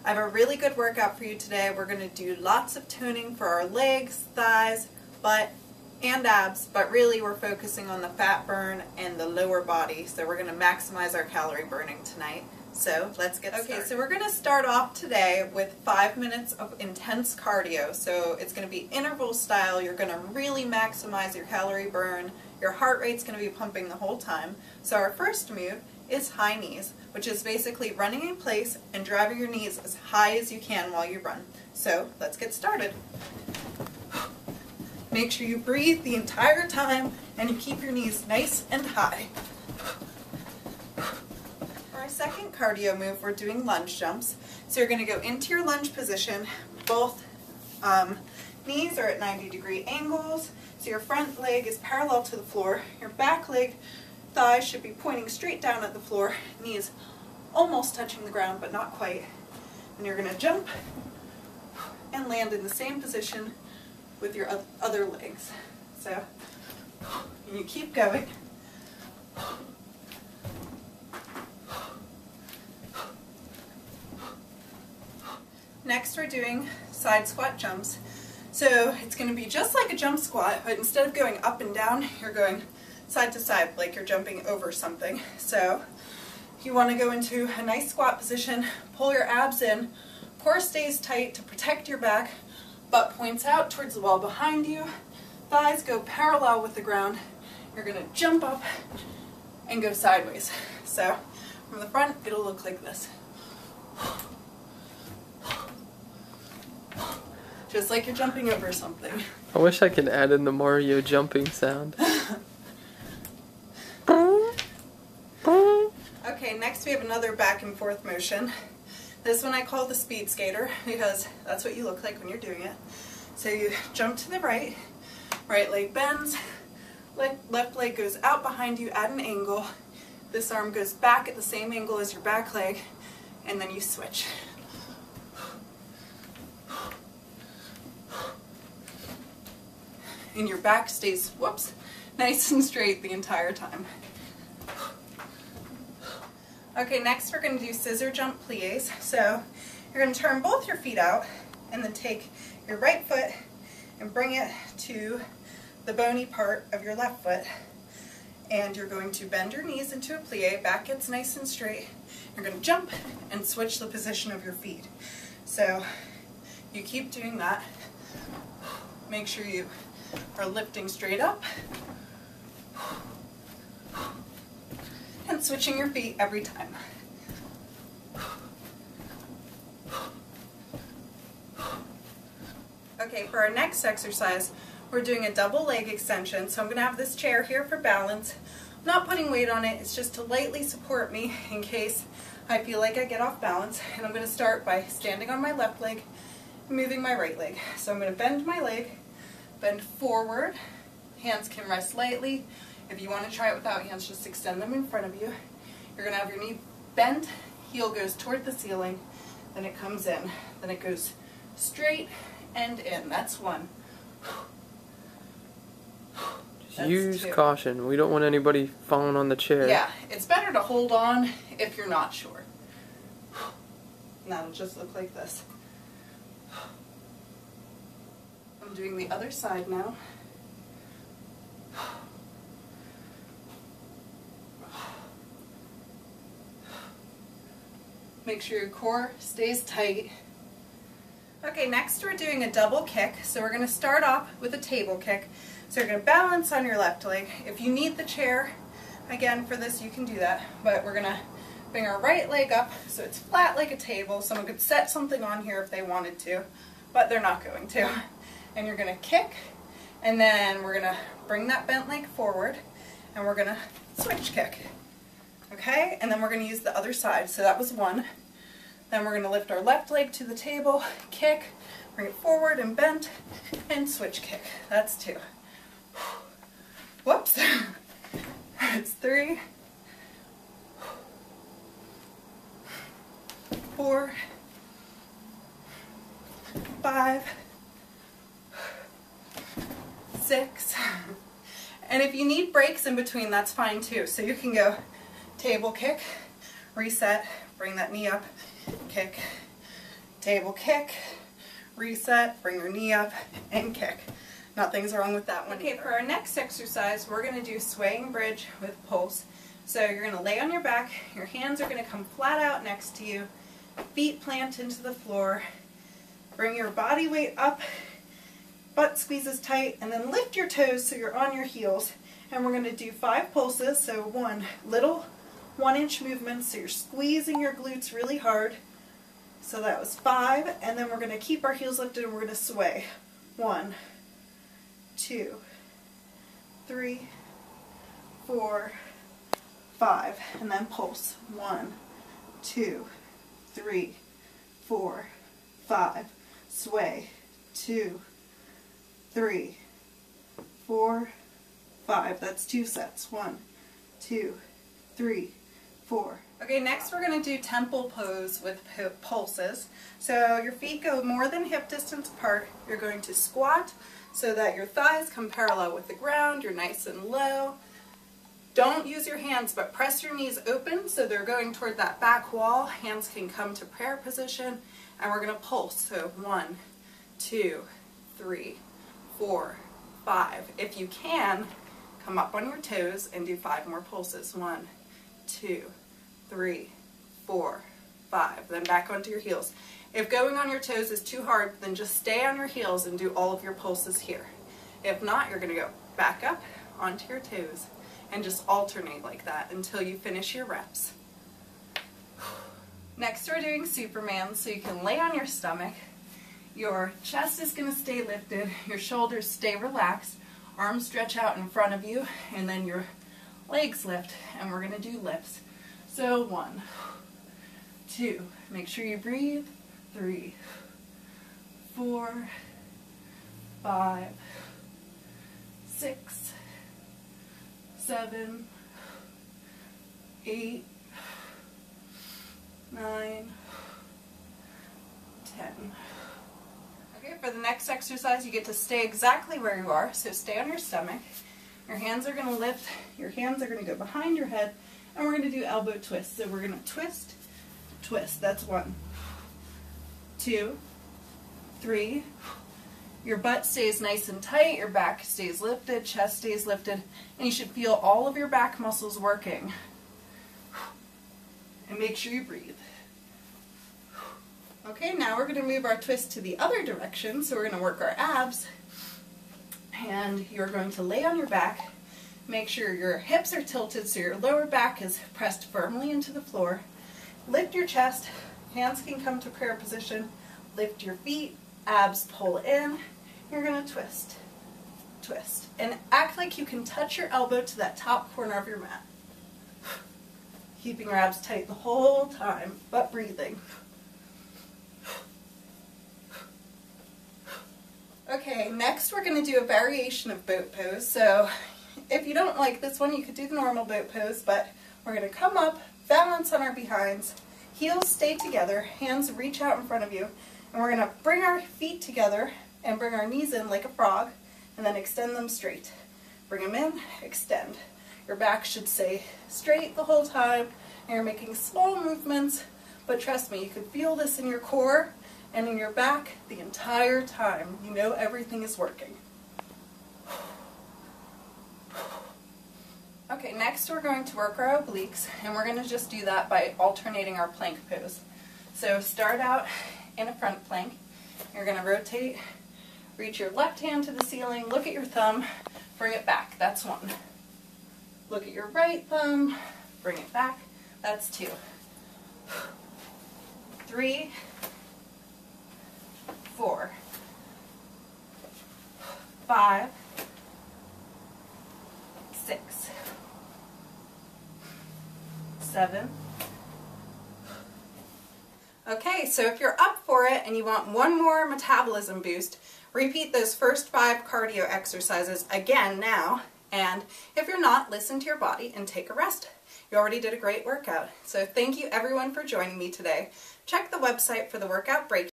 I have a really good workout for you today. We're going to do lots of tuning for our legs, thighs, butt, and abs, but really we're focusing on the fat burn and the lower body. So we're going to maximize our calorie burning tonight. So let's get started. Okay, so we're going to start off today with 5 minutes of intense cardio. So it's going to be interval style. You're going to really maximize your calorie burn. Your heart rate's going to be pumping the whole time. So our first move is high knees, which is basically running in place and driving your knees as high as you can while you run. So let's get started. Make sure you breathe the entire time and you keep your knees nice and high. For our second cardio move, we're doing lunge jumps. So you're going to go into your lunge position. Both knees are at 90-degree angles. So your front leg is parallel to the floor. Your back leg, thighs should be pointing straight down at the floor. Knees almost touching the ground, but not quite. And you're going to jump and land in the same position with your other legs. So, and you keep going. Next we're doing side squat jumps. So it's going to be just like a jump squat, but instead of going up and down, you're going side to side, like you're jumping over something. So you want to go into a nice squat position, pull your abs in, core stays tight to protect your back, butt points out towards the wall behind you, thighs go parallel with the ground. You're going to jump up and go sideways. So from the front, it'll look like this. Just like you're jumping over something. I wish I could add in the Mario jumping sound. Okay, next we have another back and forth motion. This one I call the speed skater because that's what you look like when you're doing it. So you jump to the right, right leg bends, left leg goes out behind you at an angle, this arm goes back at the same angle as your back leg, and then you switch. And your back stays, whoops, nice and straight the entire time. Okay, next we're going to do scissor jump plies. So you're going to turn both your feet out and then take your right foot and bring it to the bony part of your left foot. And you're going to bend your knees into a plie, back gets nice and straight. You're going to jump and switch the position of your feet. So you keep doing that. Make sure you are lifting straight up and switching your feet every time. Okay, for our next exercise, we're doing a double leg extension. So I'm going to have this chair here for balance. I'm not putting weight on it, it's just to lightly support me in case I feel like I get off balance. And I'm going to start by standing on my left leg and moving my right leg. So I'm going to bend my leg, bend forward, hands can rest lightly. If you want to try it without hands, just extend them in front of you. You're going to have your knee bent, heel goes toward the ceiling, then it comes in, then it goes straight and in. That's one. Just use caution. We don't want anybody falling on the chair. Yeah, it's better to hold on if you're not sure. And that'll just look like this. I'm doing the other side now. Make sure your core stays tight. Okay, next we're doing a double kick. So we're going to start off with a table kick. So you're going to balance on your left leg. If you need the chair, again for this you can do that, but we're going to bring our right leg up so it's flat like a table. Someone could set something on here if they wanted to, but they're not going to. And you're going to kick, and then we're going to bring that bent leg forward, and we're going to switch kick. Okay, and then we're going to use the other side. So that was one. Then we're going to lift our left leg to the table, kick, bring it forward and bent, and switch kick. That's two. Whoops. It's 3, 4, 5, 6. And if you need breaks in between, that's fine too. So you can go table kick, reset, bring that knee up, kick, table kick, reset, bring your knee up, and kick. Nothing's wrong with that one. Okay, for our next exercise, we're going to do swaying bridge with pulse. So you're going to lay on your back, your hands are going to come flat out next to you, feet plant into the floor, bring your body weight up, butt squeezes tight, and then lift your toes so you're on your heels. And we're going to do 5 pulses, so 1 little 1-inch movements, so you're squeezing your glutes really hard. So that was 5, and then we're going to keep our heels lifted and we're going to sway. 1, 2, 3, 4, 5, and then pulse. 1, 2, 3, 4, 5. Sway. 2, 3, 4, 5. That's 2 sets. 1, 2, 3, 4. Okay, next we're going to do temple pose with pulses. So your feet go more than hip distance apart. You're going to squat so that your thighs come parallel with the ground. You're nice and low. Don't use your hands, but press your knees open so they're going toward that back wall. Hands can come to prayer position, and we're going to pulse. So 1, 2, 3, 4, 5. If you can, come up on your toes and do 5 more pulses. 1, 2, 3, 4, 5. Then back onto your heels. If going on your toes is too hard, then just stay on your heels and do all of your pulses here. If not, you're going to go back up onto your toes and just alternate like that until you finish your reps. Next we're doing Superman, so you can lay on your stomach. Your chest is going to stay lifted, your shoulders stay relaxed, arms stretch out in front of you, and then your legs lift, and we're going to do lifts. So 1, 2, make sure you breathe, 3, 4, 5, 6, 7, 8, 9, 10. Okay, for the next exercise you get to stay exactly where you are, so stay on your stomach. Your hands are going to lift, your hands are going to go behind your head, and we're going to do elbow twists. So we're going to twist, twist. That's 1, 2, 3. Your butt stays nice and tight, your back stays lifted, chest stays lifted, and you should feel all of your back muscles working. And make sure you breathe. Okay, now we're going to move our twist to the other direction, so we're going to work our abs. And you're going to lay on your back. Make sure your hips are tilted so your lower back is pressed firmly into the floor. Lift your chest, hands can come to prayer position. Lift your feet, abs pull in. You're going to twist, twist. And act like you can touch your elbow to that top corner of your mat. Keeping your abs tight the whole time, but breathing. Okay, next we're going to do a variation of boat pose. So if you don't like this one, you could do the normal boat pose, but we're going to come up, balance on our behinds, heels stay together, hands reach out in front of you, and we're going to bring our feet together and bring our knees in like a frog, and then extend them straight. Bring them in, extend. Your back should stay straight the whole time, and you're making small movements, but trust me, you can feel this in your core and in your back the entire time. You know everything is working. Okay, next we're going to work our obliques, and we're going to just do that by alternating our plank pose. So start out in a front plank. You're going to rotate, reach your left hand to the ceiling, look at your thumb, bring it back. That's 1. Look at your right thumb, bring it back. That's 2. 3, 4, 5, 6, 7. Okay, so if you're up for it and you want one more metabolism boost, repeat those first 5 cardio exercises again now, and if you're not, listen to your body and take a rest. You already did a great workout. So thank you everyone for joining me today. Check the website for the workout break